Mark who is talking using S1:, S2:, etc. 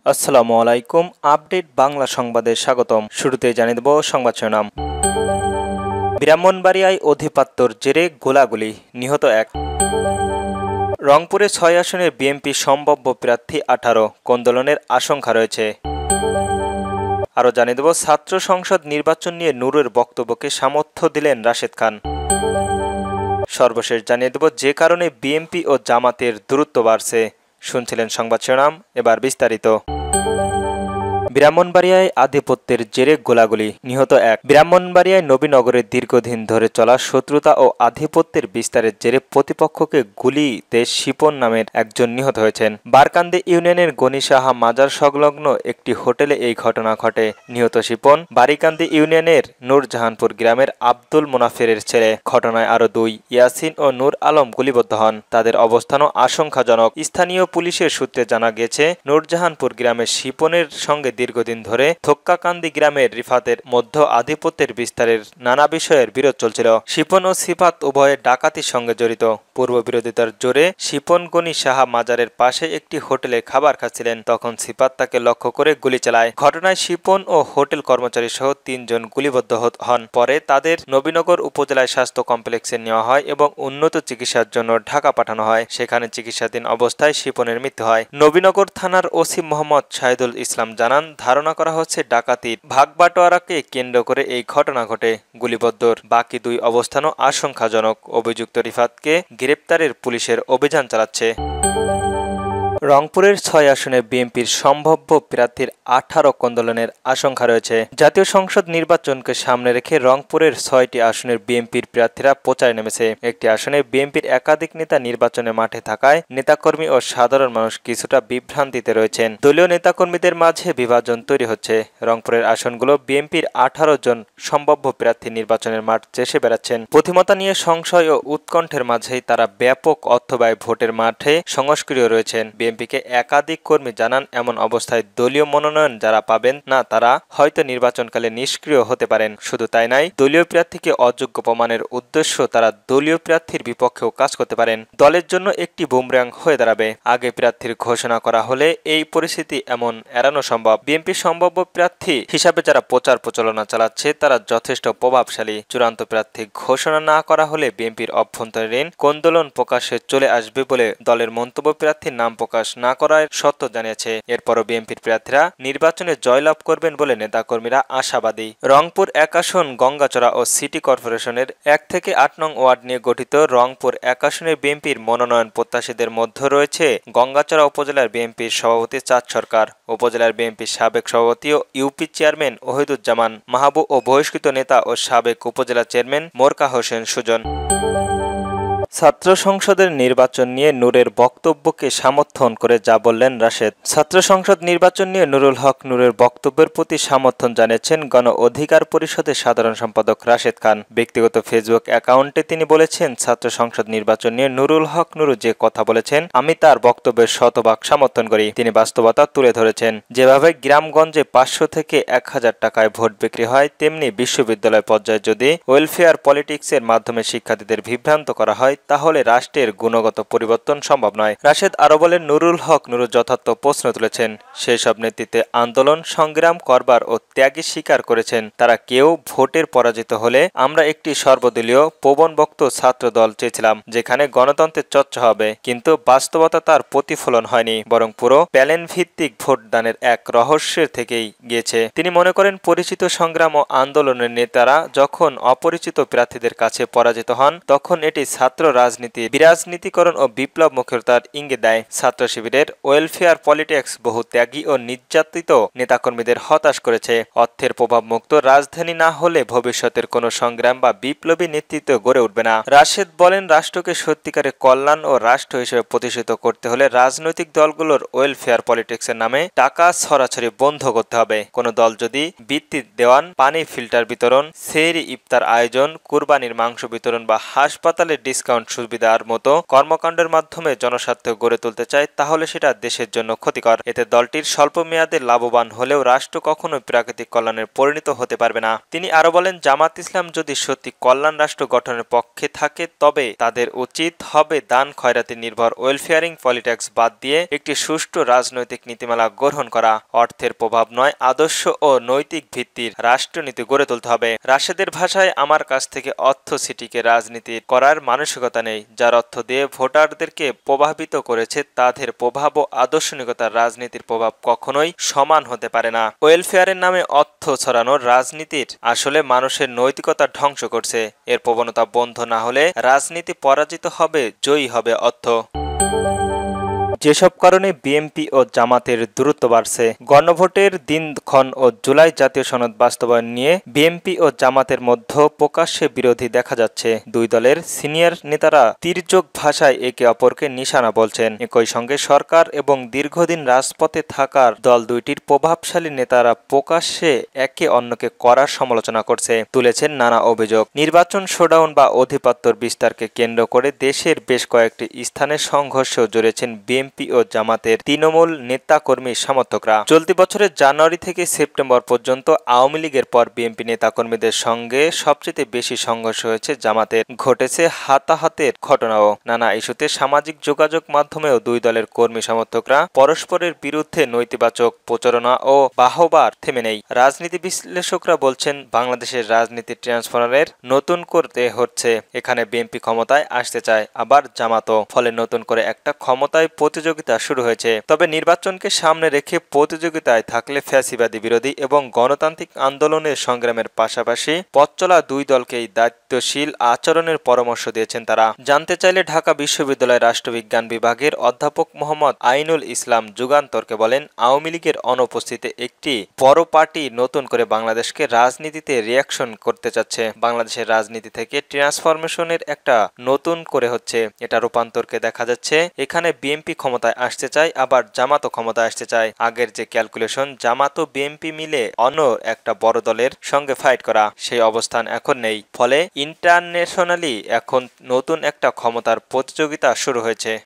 S1: আসসালামু আলাইকুম। আপডেট বাংলা সংবাদে স্বাগতম। শুরুতে জানিয়ে দেব সংবাদ শিরোনাম। ব্রাহ্মণবাড়িয়ায় অধিপত্যর জেরে গোলাগুলি, নিহত এক। রংপুরে ৬ আসনের বিএনপি সম্ভাব্য প্রার্থী ১৮, কোন্দলের আশঙ্কা রয়েছে। আরও জানিয়ে দেব ছাত্র সংসদ নির্বাচন নিয়ে নূরের বক্তব্যকে সমর্থন দিলেন রাশেদ খান। সর্বশেষ জানিয়ে দেব যে কারণে বিএনপি ও জামাতের দূরত্ব বাড়ছে। শুনছিলেন সংবাদ শিরোনাম, এবার বিস্তারিত। ব্রাহ্মণবাড়িয়ায় আধিপত্যের জেরে গোলাগুলি, নিহত এক। ব্রাহ্মণবাড়িয়ায় নবীনগরে দীর্ঘদিন ধরে চলা শত্রুতা ও আধিপত্যের বিস্তারের জেরে প্রতিপক্ষকে গুলিতে শিপন নামের একজন নিহত হয়েছেন। বারকান্দি ইউনিয়নের গনিসাহা মাজার সংলগ্ন একটি হোটেলে এই ঘটনা ঘটে। নিহত শিপন বারিকান্দি ইউনিয়নের নূরজাহানপুর গ্রামের আব্দুল মোনাফেরের ছেলে। ঘটনায় আরও দুই, ইয়াসিন ও নূর আলম গুলিবদ্ধ হন। তাদের অবস্থানও আশঙ্কাজনক। স্থানীয় পুলিশের সূত্রে জানা গেছে, নূরজাহানপুর গ্রামের শিপনের সঙ্গে দীর্ঘদিন ধরে থোক্কাকান্দি গ্রামের রিফাতের মধ্য আধিপত্যের বিস্তারের নানা বিষয়ের বিরোধ চলছিল। শিপন ও সিফাত উভয়ে ডাকাতির সঙ্গে জড়িত। পূর্ব বিরোধিতার জোরে শিপন গনি সাহা মাজারের পাশে একটি হোটেলে খাবার খাচ্ছিলেন। তখন সিফাত তাকে লক্ষ্য করে গুলি চালায়। ঘটনায় শিপন ও হোটেল কর্মচারী সহ ৩ জন গুলিবদ্ধ হন। পরে তাদের নবীনগর উপজেলায় স্বাস্থ্য কমপ্লেক্সে নেওয়া হয় এবং উন্নত চিকিৎসার জন্য ঢাকা পাঠানো হয়। সেখানে চিকিৎসাধীন অবস্থায় শিপনের মৃত্যু হয়। নবীনগর থানার ওসি মোহাম্মদ শাহিদুল ইসলাম জানান, ধারণা করা হচ্ছে ডাকাতির ভাগবাটোয়ারাকে কেন্দ্র করে এই ঘটনা ঘটে। গুলিবদ্ধর বাকি দুই অবস্থানও আশঙ্কাজনক। অভিযুক্ত রিফাতকে গ্রেপ্তারের পুলিশের অভিযান চালাচ্ছে। রংপুরের ৬ আসনে বিএনপির সম্ভাব্য প্রার্থীর ১৮ কোন্দলের আশঙ্কা রয়েছে। জাতীয় সংসদ নির্বাচনকে সামনে রেখে রংপুরের ৬টি আসনের বিএনপির প্রার্থীরা প্রচারে নেমেছে। একটি আসনে বিএনপির একাধিক নেতা নির্বাচনে মাঠে থাকায় নেতাকর্মী ও সাধারণ মানুষ কিছুটা বিভ্রান্তিতে রয়েছেন। দলীয় নেতাকর্মীদের মাঝে বিভাজন তৈরি হচ্ছে। রংপুরের আসনগুলো বিএনপির ১৮ জন সম্ভাব্য প্রার্থী নির্বাচনের মাঠ চেষে বেড়াচ্ছেন। বুদ্ধিমত্তা নিয়ে সংশয় ও উৎকণ্ঠের মাঝেই তারা ব্যাপক অর্থব্যয় ভোটের মাঠে সংস্ক্রিয় রয়েছেন। বিএনপিকে একাধিক কর্মী জানান, এমন অবস্থায় দলীয় মনোনয়ন যারা পাবেন না তারা হয়তো নির্বাচনকালে নিষ্ক্রিয় হতে পারেন। শুধু তাই নয়, দলীয় প্রার্থীকে অযোগ্য প্রমাণের উদ্দেশ্য তারা দলীয় প্রার্থীর বিপক্ষেও কাজ করতে পারেন। দলের জন্য একটি বুমরাং হয়ে দাঁড়াবে। আগে প্রার্থীর ঘোষণা করা হলে এই পরিস্থিতি এমন এড়ানো সম্ভব। বিএনপি সম্ভাব্য প্রার্থী হিসাবে যারা প্রচার প্রচারণা চালাচ্ছে তারা যথেষ্ট প্রভাবশালী। চূড়ান্ত প্রার্থী ঘোষণা না করা হলে বিএনপির অভ্যন্তরীণ কোন্দলন প্রকাশ্যে চলে আসবে বলে দলের মন্তব্য প্রার্থীর নাম প্রকাশ না করার সত্য জানিয়েছে। এরপরও বিএনপির প্রার্থীরা নির্বাচনে জয়লাভ করবেন বলে নেতাকর্মীরা আশাবাদী। রংপুর ১ আসন গঙ্গাচড়া ও সিটি কর্পোরেশনের ১ থেকে ৮ নং ওয়ার্ড নিয়ে গঠিত রংপুর ১ আসনের বিএনপির মনোনয়ন প্রত্যাশীদের মধ্যে রয়েছে গঙ্গাচড়া উপজেলার বিএনপির সভাপতি চাঁদ সরকার, উপজেলার বিএনপির সাবেক সভাপতি ও ইউপি চেয়ারম্যান ওহিদুজ্জামান মাহবুব ও বহিষ্কৃত নেতা ও সাবেক উপজেলা চেয়ারম্যান মোরকা হোসেন সুজন। ছাত্র সংসদের নির্বাচন নিয়ে নূরের বক্তব্যকে সমর্থন করে যা বললেন রাশেদ। ছাত্র সংসদ নির্বাচন নিয়ে নুরুল হক নূরের বক্তব্যের প্রতি সমর্থন জানিয়েছেন গণ অধিকার পরিষদের সাধারণ সম্পাদক রাশেদ খান। ব্যক্তিগত ফেসবুক অ্যাকাউন্টে তিনি বলেছেন, ছাত্র সংসদ নির্বাচন নিয়ে নুরুল হক নূরু যে কথা বলেছেন আমি তার বক্তব্যের শতভাগ সমর্থন করি। তিনি বাস্তবতা তুলে ধরেছেন। যেভাবে গ্রামগঞ্জে ৫০০ থেকে ১,০০০ টাকায় ভোট বিক্রি হয়, তেমনি বিশ্ববিদ্যালয় পর্যায়ে যদি ওয়েলফেয়ার পলিটিক্সের মাধ্যমে শিক্ষার্থীদের বিভ্রান্ত করা হয় তাহলে রাষ্ট্রের গুণগত পরিবর্তন সম্ভব নয়। রাশেদ আরো বলেন, নুরুল হক নূরু যথার্থ প্রশ্ন তুলেছেন। সেই সব নেতৃত্বে আন্দোলন সংগ্রাম করবার ও ত্যাগী স্বীকার করেছেন। তারা কেউ ভোটের পরাজিত হলে আমরা একটি সর্বদলীয় প্রবণবক্ত ছাত্র দল চেয়েছিলাম যেখানে গণতন্ত্রের চর্চা হবে, কিন্তু বাস্তবতা তার প্রতিফলন হয়নি, বরং পুরো প্যানেল ভিত্তিক ভোটদানের এক রহস্যের থেকেই গিয়েছে। তিনি মনে করেন, পরিচিত সংগ্রাম ও আন্দোলনের নেতারা যখন অপরিচিত প্রার্থীদের কাছে পরাজিত হন তখন এটি ছাত্র রাজনীতি বিরাজনীতিকরণ ও বিপ্লব মুখতার ইঙ্গিত দেয়। ছাত্র শিবিরের ওয়েলফেয়ার পলিটিক্স বহু ত্যাগী ও নির্যাতিত নেতাকর্মীদের হতাশ করেছে। অর্থের প্রভাব মুক্ত রাজধানী না হলে ভবিষ্যতের কোনো সংগ্রাম বা বিপ্লবী নেতৃত্ব গড়ে উঠবে না। রাশেদ বলেন, রাষ্ট্রকে সত্যিকারের কল্যাণ ও রাষ্ট্র হিসেবে প্রতিষ্ঠিত করতে হলে রাজনৈতিক দলগুলোর ওয়েলফেয়ার পলিটিক্সের নামে টাকা ছড়াছড়ি বন্ধ করতে হবে। কোনো দল যদি বৃত্তি দেওয়ান, পানি ফিল্টার বিতরণ, সেহরি ইফতার আয়োজন, কুরবানির মাংস বিতরণ বা হাসপাতালের ডিসকাউন্ট জীবন সুবিধার মতো কর্মকাণ্ডের মাধ্যমে জনস্বার্থ গড়ে তুলতে চায় তাহলে সেটা দেশের জন্য ক্ষতিকর। এতে দলটির স্বল্প মেয়াদে লাভবান হলেও রাষ্ট্র কখনোই প্রাকৃতিক কল্যাণের পরিণত হতে পারবে না। তিনি আরো বলেন, জামাত ইসলাম যদি সত্যি কল্যাণ রাষ্ট্র গঠনের পক্ষে থাকে তবে তাদের উচিত হবে দান খয়রাতি নির্ভর ওয়েলফেয়ারিং পলিটিক্স বাদ দিয়ে একটি সুষ্ঠু রাজনৈতিক নীতিমালা গ্রহণ করা। অর্থের প্রভাব নয়, আদর্শ ও নৈতিক ভিত্তির রাষ্ট্রনীতি গড়ে তুলতে হবে। রাশেদের ভাষায়, আমার কাছ থেকে অর্থ সিটিকে রাজনীতি করার মানসিকতা নেই। যার অর্থ দিয়ে ভোটারদেরকে প্রভাবিত করেছে তাদের প্রভাব ও আদর্শনিকতার রাজনীতির প্রভাব কখনোই সমান হতে পারে না। ওয়েলফেয়ারের নামে অর্থ ছড়ানোর রাজনীতির আসলে মানুষের নৈতিকতা ধ্বংস করছে। এর প্রবণতা বন্ধ না হলে রাজনীতি পরাজিত হবে, জয়ী হবে অর্থ। যেসব কারণে বিএনপি ও জামাতের দূরত্ব বাড়ছে। গণভোটের দিনক্ষণ ও জুলাই জাতীয় সনদ বাস্তবায়ন নিয়ে বিএনপি ও জামাতের মধ্যে প্রকাশ্যে বিরোধী দেখা যাচ্ছে। দুই দলের সিনিয়র নেতারা তির্যক ভাষায় একে অপরকে নিশানা বলছেন। একই সঙ্গে সরকার এবং দীর্ঘদিন রাজপথে থাকার দল দুইটির প্রভাবশালী নেতারা প্রকাশ্যে একে অন্যকে কড়া সমালোচনা করছে, তুলেছেন নানা অভিযোগ। নির্বাচন শোডাউন বা অধিপত্যর বিস্তারকে কেন্দ্র করে দেশের বেশ কয়েকটি স্থানে সংঘর্ষ জড়িয়েছেন বিএনপি ও জামাতের তৃণমূল নেতাকর্মী সমর্থকরা। চলতি বছরের জানুয়ারি থেকে সেপ্টেম্বর পর্যন্ত আওয়ামী লীগের পর বিএনপি নেতাকর্মীদের সঙ্গে সবচেয়ে বেশি সংঘর্ষ হয়েছে জামাতের। ঘটেছে হাতাহাতের ঘটনাও। নানা ইস্যুতে সামাজিক যোগাযোগ মাধ্যমেও দুই দলের কর্মী সমর্থকরা পরস্পরের বিরুদ্ধে নৈতিবাচক প্রচারণা ও বাহবার থেমে নেই। রাজনীতি বিশ্লেষকরা বলছেন, বাংলাদেশের রাজনীতি ট্রান্সফারের নতুন করতে হচ্ছে। এখানে বিএনপি ক্ষমতায় আসতে চায়, আবার জামাতও। ফলে নতুন করে একটা ক্ষমতায় প্রতিযোগিতা শুরু হয়েছে। তবে নির্বাচনকে সামনে রেখে প্রতিযোগিতায় থাকলে ফ্যাসিবাদী বিরোধী এবং গণতান্ত্রিক আন্দোলনের সংগ্রামের পাশাপাশি পথ চলা দুই দলকেই দায়িত্বশীল আচরণের পরামর্শ দিয়েছেন তারা। জানতে চাইলে ঢাকা বিশ্ববিদ্যালয়ের রাষ্ট্রবিজ্ঞান বিভাগের অধ্যাপক মোহাম্মদ আইনুল ইসলাম যুগান্তরকে বলেন, আওয়ামী লীগের অনুপস্থিতিতে একটি বড় পার্টি নতুন করে বাংলাদেশকে রাজনীতিতে রিয়াকশন করতে চাচ্ছে। বাংলাদেশের রাজনীতি থেকে ট্রান্সফরমেশনের একটা নতুন করে হচ্ছে। এটা রূপান্তরকে দেখা যাচ্ছে। এখানে বিএনপি ক্ষমতায় আসতে চায়, আবার জামাতও ক্ষমতায় আসতে চায়। আগের যে ক্যালকুলেশন জামাত ও বিএনপি মিলে অন্য একটা বড় দলের সঙ্গে ফাইট করা, সেই অবস্থান এখন নেই। ফলে ইন্টারন্যাশনালি এখন নতুন একটা ক্ষমতার প্রতিযোগিতা শুরু হয়েছে।